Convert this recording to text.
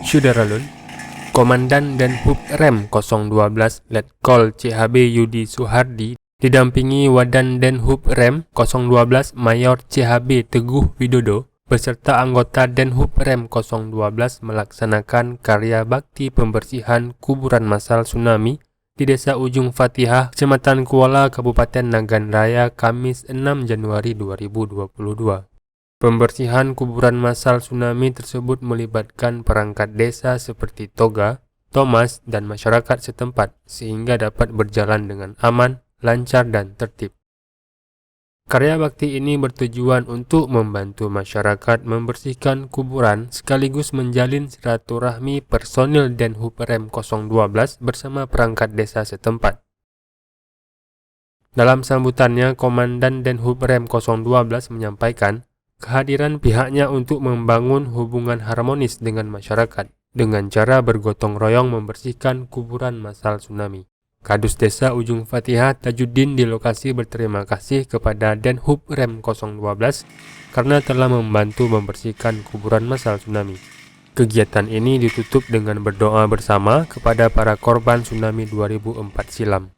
Syudaralun, Komandan Denhub Rem 012 Letkol CHB Yudi Suhardi didampingi Wadan Denhub Rem 012 Mayor CHB Teguh Widodo beserta anggota Denhub Rem 012 melaksanakan karya bakti pembersihan kuburan massal tsunami di Desa Ujung Fatihah, Kecamatan Kuala, Kabupaten Nagan Raya, Kamis 6 Januari 2022. Pembersihan kuburan massal tsunami tersebut melibatkan perangkat desa seperti Toga, Thomas, dan masyarakat setempat sehingga dapat berjalan dengan aman, lancar, dan tertib. Karya bakti ini bertujuan untuk membantu masyarakat membersihkan kuburan sekaligus menjalin silaturahmi personil Denhub Rem 012 bersama perangkat desa setempat. Dalam sambutannya, Komandan Denhub Rem 012 menyampaikan kehadiran pihaknya untuk membangun hubungan harmonis dengan masyarakat dengan cara bergotong royong membersihkan kuburan massal tsunami. Kadus Desa Ujung Fatihah Tajuddin di lokasi berterima kasih kepada Denhub Rem 012 karena telah membantu membersihkan kuburan massal tsunami. Kegiatan ini ditutup dengan berdoa bersama kepada para korban tsunami 2004 silam.